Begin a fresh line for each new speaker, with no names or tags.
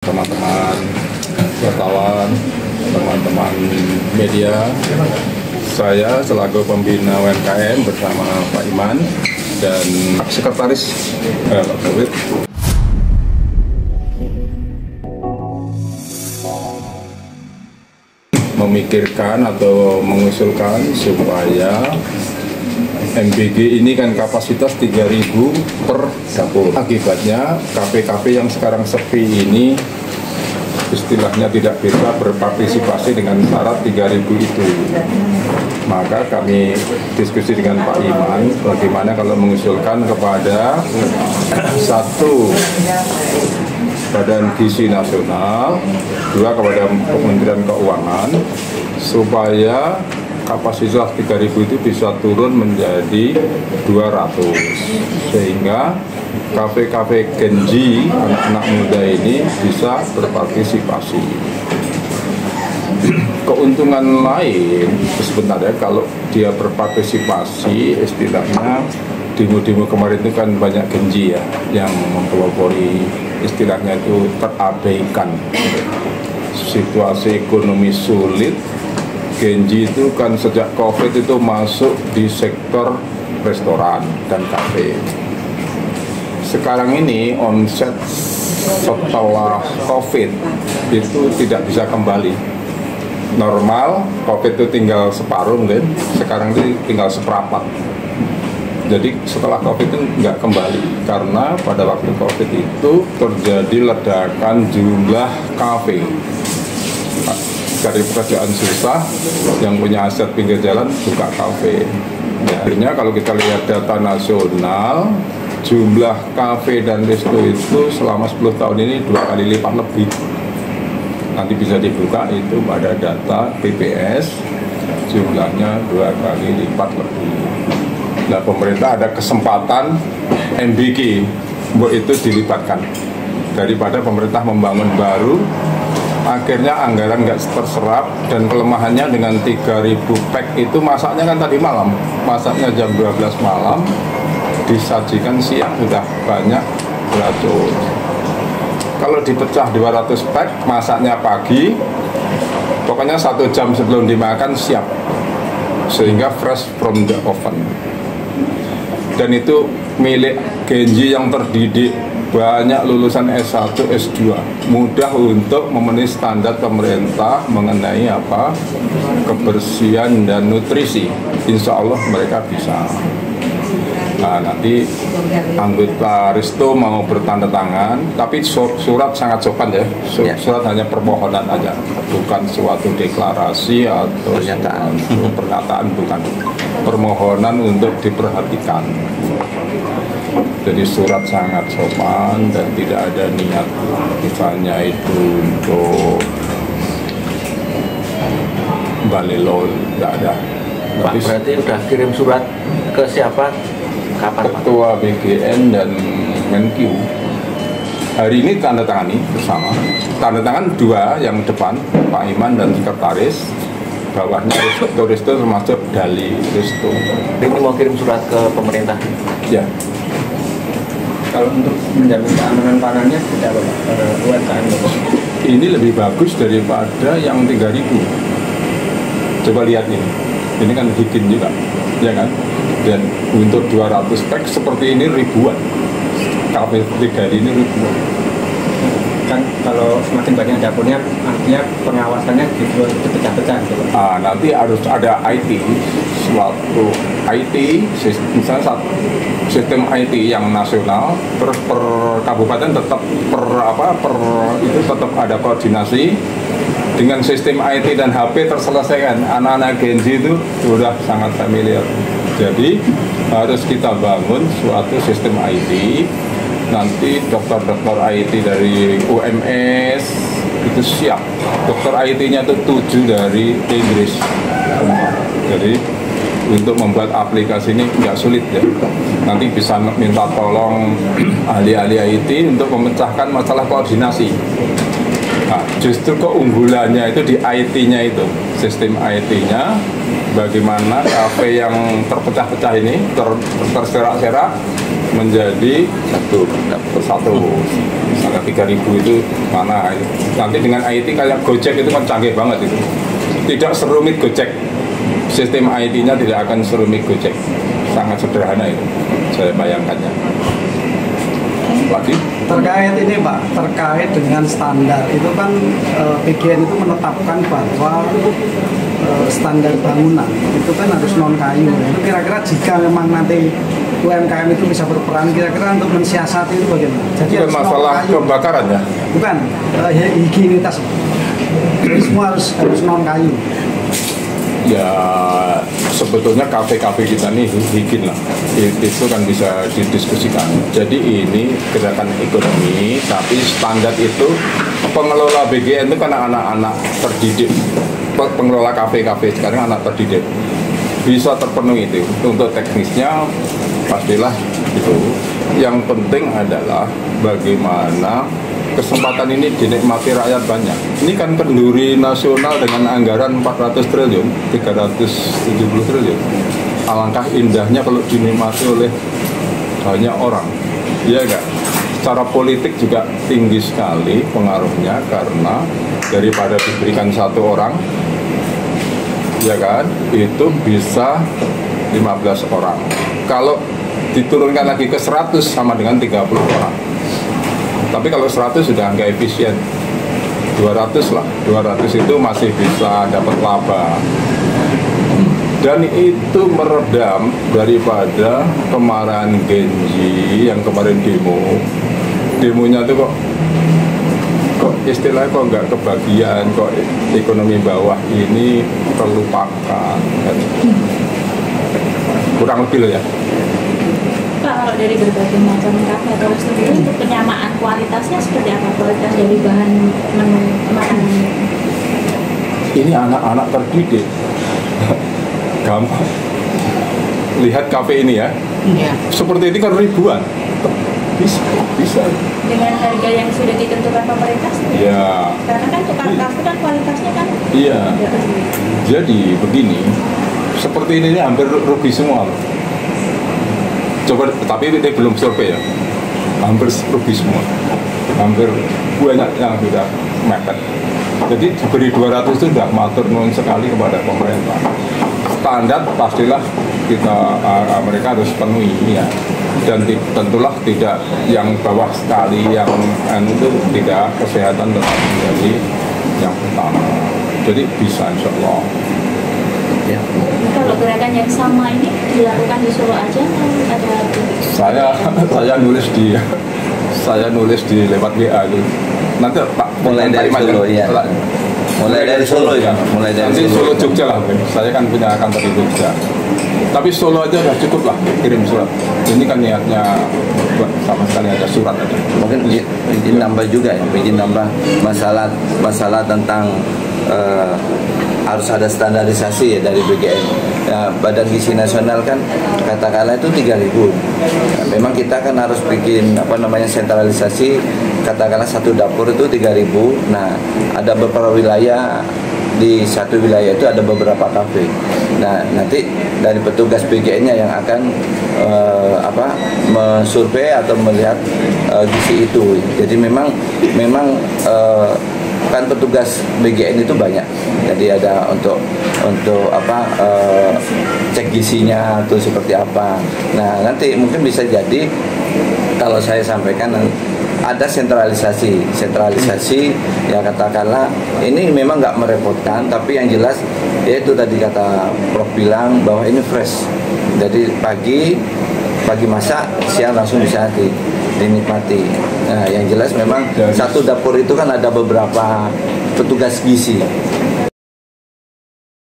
Teman-teman wartawan, teman-teman media, saya selaku pembina UMKM bersama Pak Iman dan Sekretaris Pak David memikirkan atau mengusulkan supaya MBG ini kan kapasitas 3.000 per dapur. Akibatnya kafe-kafe yang sekarang sepi ini istilahnya tidak bisa berpartisipasi dengan syarat 3.000 itu. Maka kami diskusi dengan Pak Iman bagaimana kalau mengusulkan kepada satu Badan Gizi Nasional, dua kepada Kementerian Keuangan supaya kapasitas 3.000 itu bisa turun menjadi 200 sehingga kafe-kafe Genji anak-anak muda ini bisa berpartisipasi. Keuntungan lain sebenarnya kalau dia berpartisipasi, istilahnya demo-demo kemarin itu kan banyak Genji ya yang mempelopori, istilahnya itu terabaikan. Situasi ekonomi sulit, Genji itu kan sejak COVID itu masuk di sektor restoran dan kafe. Sekarang ini omset setelah COVID itu tidak bisa kembali. Normal, COVID itu tinggal separuh kan, sekarang itu tinggal seperempat. Jadi setelah COVID itu nggak kembali, karena pada waktu COVID itu terjadi ledakan jumlah kafe. Dari pekerjaan susah, yang punya aset pinggir jalan buka kafe. Ya, akhirnya kalau kita lihat data nasional, jumlah kafe dan resto itu selama 10 tahun ini 2 kali lipat lebih. Nanti bisa dibuka itu pada data BPS, jumlahnya 2 kali lipat lebih. Nah, pemerintah ada kesempatan MBG, itu dilibatkan. Daripada pemerintah membangun baru, akhirnya anggaran nggak terserap dan kelemahannya dengan 3.000 pack itu masaknya kan tadi malam, masaknya jam 12 malam, disajikan siang sudah banyak beracun. Kalau dipecah 200 pack, masaknya pagi, pokoknya 1 jam sebelum dimakan siap, sehingga fresh from the oven. Dan itu milik Genji yang terdidik, banyak lulusan S1, S2, mudah untuk memenuhi standar pemerintah mengenai apa kebersihan dan nutrisi. Insya Allah mereka bisa. Nah, nanti anggota Resto mau bertanda tangan, tapi surat sangat sopan ya. Surat hanya permohonan aja, bukan suatu deklarasi atau pernyataan, bukan. Permohonan untuk diperhatikan. Jadi surat sangat sopan dan tidak ada niat misalnya itu untuk balelo, tidak ada.
Pak, berarti udah kirim surat ke siapa? Kapan,
Ketua BGN dan Menkyu. Hari ini tanda tangani bersama. Tanda tangan 2 yang depan, Pak Iman dan Sekretaris. Bawahnya Resto termasuk Dali Resto.
Ini mau kirim surat ke pemerintah?
Ya.
Kalau untuk menjamin keamanan pangannya tidak UMKM.
Ini lebih bagus daripada yang 3.000. Coba lihat ini kan bikin juga, ya kan? Dan untuk 200 pack seperti ini ribuan. Kafe 3 ini ribuan.
Kan kalau semakin banyak dapurnya, artinya pengawasannya dipecah-pecah gitu.
Nanti harus ada IT, suatu IT, misalnya sistem IT yang nasional, terus per kabupaten tetap itu tetap ada koordinasi dengan sistem IT dan HP terselesaikan. Anak-anak Genji itu sudah sangat familiar. Jadi harus kita bangun suatu sistem IT. Nanti dokter-dokter IT dari UMS itu siap. Dokter IT-nya itu 7 dari Inggris. Jadi untuk membuat aplikasi ini nggak sulit ya. Nanti bisa minta tolong ahli-ahli IT untuk memecahkan masalah koordinasi. Nah, justru keunggulannya itu di IT-nya itu, sistem IT-nya, bagaimana kafe yang terpecah-pecah ini, terserak-serak menjadi satu persatu. Harga 3.000 itu mana? Nanti dengan IT kayak Gojek itu kan canggih banget itu. Tidak serumit Gojek. Sistem IT-nya tidak akan serumit Gojek. Sangat sederhana itu. Saya bayangkannya. Lagi?
Terkait ini Pak, terkait dengan standar itu kan PGN itu menetapkan bahwa standar bangunan itu kan harus non kayu. Itu kira-kira jika memang nanti UMKM itu bisa berperan, kira-kira untuk mensiasati itu bagaimana? Jadi
Bukan masalah kebakaran ya?
Bukan, higienitas. Jadi semua harus non kayu.
Ya sebetulnya kafe-kafe kita nih higien lah, itu kan bisa didiskusikan. Jadi ini gerakan ekonomi, tapi standar itu pengelola BGN itu kan anak-anak terdidik, pengelola kafe-kafe sekarang anak terdidik, bisa terpenuhi itu. Untuk teknisnya pastilah itu. Yang penting adalah bagaimana kesempatan ini dinikmati rakyat banyak. Ini kan kenduri nasional dengan anggaran 400 triliun, 370 triliun. Alangkah indahnya kalau dinikmati oleh banyak orang. Iya enggak? Secara politik juga tinggi sekali pengaruhnya karena daripada diberikan satu orang, ya kan, itu bisa 15 orang. Kalau diturunkan lagi ke 100 sama dengan 30 orang. Tapi kalau 100 sudah nggak efisien, 200 lah, 200 itu masih bisa dapat laba. Dan itu meredam daripada kemarahan Genji yang kemarin demonya tuh kok istilahnya kok nggak kebagian, kok ekonomi bawah ini terlupakan. Kurang lebih loh ya.
Pak, kalau dari berbagai macam kafe atau resto itu untuk penyamaan kualitasnya seperti apa? Kualitas dari bahan menu makanan?
Ini anak-anak terdidik. Gampang. Lihat kafe ini ya.
Iya.
Seperti ini kan ribuan. Bisa.
Dengan harga yang sudah ditentukan pemerintah?
Ya.
Karena kan tukang kafe kan kualitasnya kan?
Iya. Jadi begini, seperti ini hampir rugi semua loh. Coba, tapi ini belum survei ya, hampir rugi semua, hampir banyak yang sudah mepet. Jadi diberi 200 itu sudah matur nuwun sekali kepada pemerintah. Standar pastilah kita mereka harus penuhi ya, dan tentulah tidak yang bawah sekali, yang itu tidak, kesehatan tetap menjadi yang utama. Jadi bisa insya Allah. Ya.
Kalau gerakan yang sama ini dilakukan di Solo aja atau ada?
Saya nulis di lewat WA itu. Nanti Pak
mulai dari Solo ya. Mulai dari Solo ya. Mulai dari
nanti Solo Jogja lah. Saya kan punya kantor di Jogja. Tapi Solo aja udah cukup lah kirim surat. Ini kan niatnya buat sama sekali ada surat aja.
Mungkin izin nambah juga ya, izin nambah masalah tentang harus ada standarisasi ya dari BGN. Ya, Badan Gizi Nasional kan katakanlah itu 3.000. Nah, memang kita kan harus bikin sentralisasi, katakanlah satu dapur itu 3.000. Nah, ada beberapa wilayah, di satu wilayah itu ada beberapa kafe. Nah, nanti dari petugas BGN-nya yang akan mensurvei atau melihat gizi itu. Jadi memang kan petugas BGN itu banyak, jadi ada untuk cek gizinya atau seperti apa. Nah, nanti mungkin bisa jadi kalau saya sampaikan ada sentralisasi ya, katakanlah ini memang nggak merepotkan, tapi yang jelas yaitu tadi kata Prof bilang bahwa ini fresh, jadi pagi masak, siang langsung bisa dinikmati. Nah, yang jelas memang satu dapur itu kan ada beberapa petugas gizi.